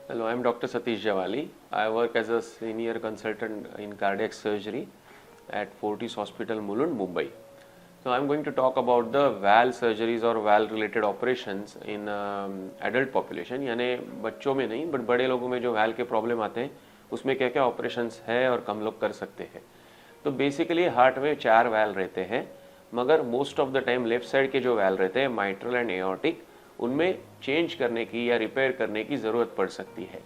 Hello, I'm Dr. Satish Javali. I work as a senior consultant in cardiac surgery at Fortis Hospital, Mulund, Mumbai. So I'm going to talk about the valve surgeries और valve related operations in adult population, यानी बच्चों में नहीं but बड़े लोगों में जो valve के प्रॉब्लम आते हैं उसमें क्या क्या ऑपरेशंस है और कम लोग कर सकते हैं। तो बेसिकली हार्ट में 4 वैल्व रहते हैं, मगर most of the time left side के जो वैल्व रहते हैं माइट्रल एंड एओर्टिक, उनमें चेंज करने की या रिपेयर करने की ज़रूरत पड़ सकती है।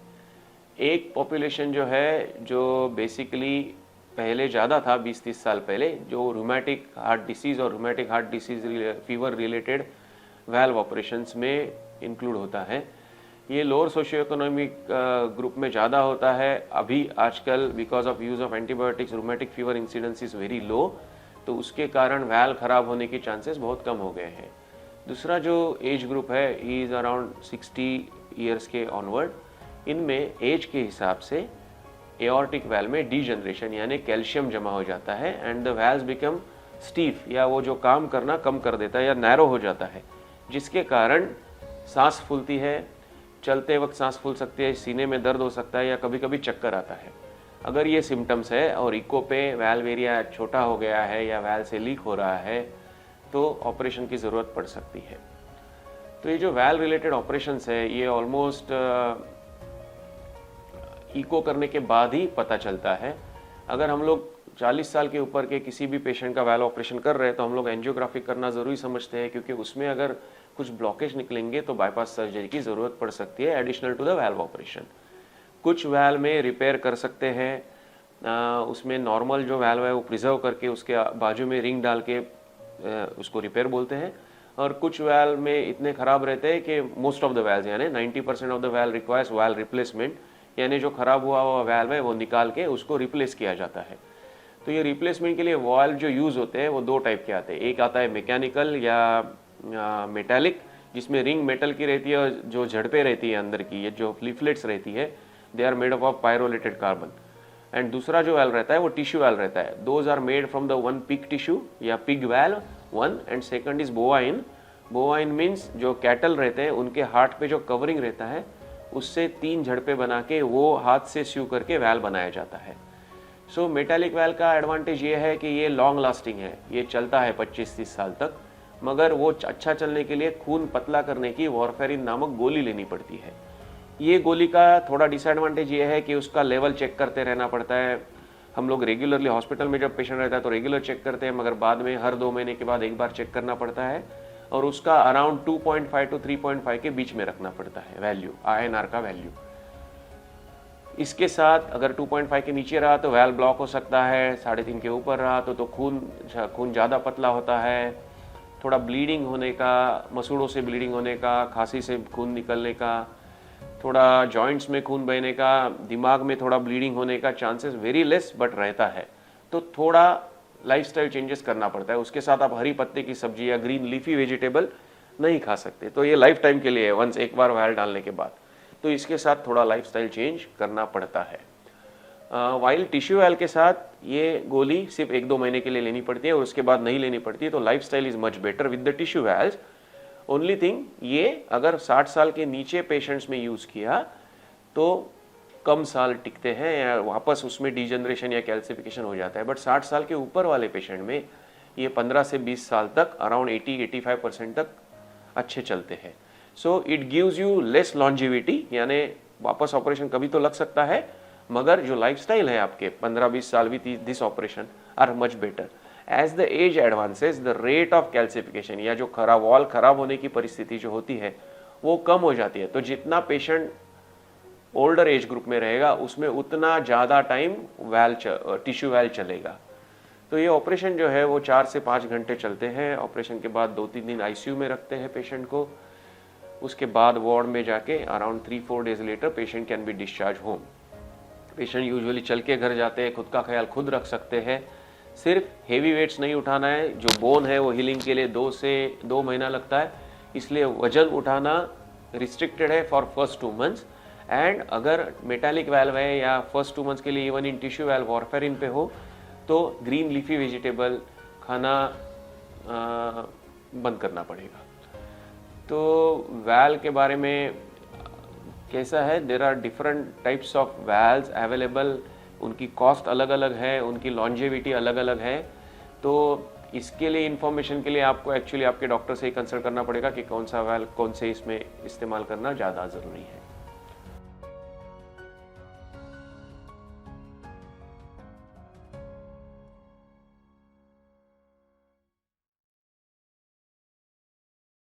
एक पॉपुलेशन जो है जो बेसिकली पहले ज़्यादा था 20-30 साल पहले, जो रूमेटिक हार्ट डिसीज़ और rheumatic heart disease fever related valve operations में इंक्लूड होता है। ये लोअर सोशियो इकोनॉमिक ग्रुप में ज़्यादा होता है अभी आजकल, because of use of antibiotics rheumatic fever incidence is very low, तो उसके कारण वैल्व ख़राब होने की चांसेस बहुत कम हो गए हैं। दूसरा जो एज ग्रुप है ही इज़ अराउंड 60 ईयर्स के ऑनवर्ड। इनमें एज के हिसाब से एओर्टिक वैल्व में डीजनरेशन यानी कैल्शियम जमा हो जाता है एंड द वैल्व्स बिकम स्टीफ, या वो जो काम करना कम कर देता है या नैरो हो जाता है, जिसके कारण सांस फूलती है, चलते वक्त सांस फूल सकती है, सीने में दर्द हो सकता है या कभी कभी चक्कर आता है। अगर ये सिम्टम्स है और इको पे वैल्व एरिया छोटा हो गया है या वैल्व से लीक हो रहा है तो ऑपरेशन की ज़रूरत पड़ सकती है। तो ये जो वैल्व रिलेटेड ऑपरेशंस है ये ऑलमोस्ट इको करने के बाद ही पता चलता है। अगर हम लोग 40 साल के ऊपर के किसी भी पेशेंट का वैल्व ऑपरेशन कर रहे हैं तो हम लोग एंजियोग्राफी करना ज़रूरी समझते हैं, क्योंकि उसमें अगर कुछ ब्लॉकेज निकलेंगे तो बाईपास सर्जरी की ज़रूरत पड़ सकती है additional to the valve operation. कुछ वैल्व में रिपेयर कर सकते हैं, उसमें नॉर्मल जो वैल्व है वो प्रिजर्व करके उसके बाजू में रिंग डाल के उसको रिपेयर बोलते हैं। और कुछ वैल्व में इतने ख़राब रहते हैं कि मोस्ट ऑफ द वैल्व यानी 90% of the valve requires valve replacement, यानी जो ख़राब हुआ हुआ वैल्व है वो निकाल के उसको रिप्लेस किया जाता है। तो ये रिप्लेसमेंट के लिए वैल्व जो यूज़ होते हैं वो 2 टाइप के आते हैं। एक आता है मैकेनिकल या मेटालिक, जिसमें रिंग मेटल की रहती है और जो झड़पें रहती है अंदर की, ये जो लीफलेट्स रहती है they are made of pyrolated carbon. And दूसरा जो वैल्व रहता है वो टिश्यू वैल्व रहता है। Those are made from the one pig tissue या pig valve one, and second is bovine. Bovine means जो कैटल रहते हैं उनके हार्ट पे जो कवरिंग रहता है उससे 3 झड़पे बना के वो हाथ से स्यू करके वैल्व बनाया जाता है। सो मेटालिक वैल्व का एडवांटेज ये है कि ये लॉन्ग लास्टिंग है, ये चलता है 25-30 साल तक, मगर वो अच्छा चलने के लिए खून पतला करने की वॉरफेरिन नामक गोली लेनी पड़ती है। ये गोली का थोड़ा डिसएडवांटेज ये है कि उसका लेवल चेक करते रहना पड़ता है। हम लोग रेगुलरली हॉस्पिटल में जब पेशेंट रहता है तो रेगुलर चेक करते हैं, मगर बाद में हर 2 महीने के बाद एक बार चेक करना पड़ता है, और उसका अराउंड 2.5 to 3.5 के बीच में रखना पड़ता है वैल्यू, INR का वैल्यू। इसके साथ अगर 2.5 के नीचे रहा तो वैल्व ब्लॉक हो सकता है, 3.5 के ऊपर रहा तो खून ज़्यादा पतला होता है, थोड़ा ब्लीडिंग होने का, मसूड़ों से ब्लीडिंग होने का, खांसी से खून निकलने का, थोड़ा जॉइंट्स में खून बहने का, दिमाग में थोड़ा ब्लीडिंग होने का चांसेस वेरी लेस बट रहता है। तो थोड़ा लाइफस्टाइल चेंजेस करना पड़ता है। उसके साथ आप हरी पत्ते की सब्जी या ग्रीन लीफी वेजिटेबल नहीं खा सकते। तो ये लाइफ टाइम के लिए है, वंस एक बार वैल्व डालने के बाद, तो इसके साथ थोड़ा लाइफस्टाइल चेंज करना पड़ता है। वाइल टिश्यू वैल्व के साथ ये गोली सिर्फ 1-2 महीने के लिए लेनी पड़ती है और उसके बाद नहीं लेनी पड़ती है। तो lifestyle is much better with the tissue valve. Only thing ये अगर 60 साल के नीचे पेशेंट्स में यूज़ किया तो कम साल टिकते हैं या वापस उसमें डीजनरेशन या कैल्सिफिकेशन हो जाता है, बट 60 साल के ऊपर वाले पेशेंट में ये 15 से 20 साल तक अराउंड 80-85% तक अच्छे चलते हैं। So it gives you less longevity, यानी वापस ऑपरेशन कभी तो लग सकता है, मगर जो लाइफस्टाइल है आपके 15-20 साल with this operation are much better. As the age advances the rate of calcification या जो वॉल खराब होने की परिस्थिति जो होती है वो कम हो जाती है। तो जितना पेशेंट ओल्डर एज ग्रुप में रहेगा उसमें उतना ज़्यादा टाइम टिश्यू वैल्व चलेगा। तो ये ऑपरेशन जो है वो 4 से 5 घंटे चलते हैं। ऑपरेशन के बाद 2-3 दिन आईसीयू में रखते हैं पेशेंट को। उसके बाद वार्ड में जाके around 3-4 days later patient can be discharge home. Patient usually चल के घर जाते हैं, खुद का ख्याल खुद रख सकते हैं। सिर्फ हेवी वेट्स नहीं उठाना है, जो बोन है वो हीलिंग के लिए 2 महीना लगता है, इसलिए वजन उठाना रिस्ट्रिक्टेड है फॉर फर्स्ट 2 मंथ्स। एंड अगर मेटालिक वैल्व है या फर्स्ट 2 मंथ्स के लिए even in tissue valve warfarin पे हो तो ग्रीन लीफी वेजिटेबल खाना बंद करना पड़ेगा। तो वैल्व के बारे में कैसा है, there are different types of valves available, उनकी कॉस्ट अलग अलग है, उनकी लॉन्जेविटी अलग अलग है। तो इसके लिए इन्फॉर्मेशन के लिए आपको एक्चुअली आपके डॉक्टर से ही कंसल्ट करना पड़ेगा कि कौन सा वाल्व कौन से इसमें इस्तेमाल करना ज़्यादा ज़रूरी है।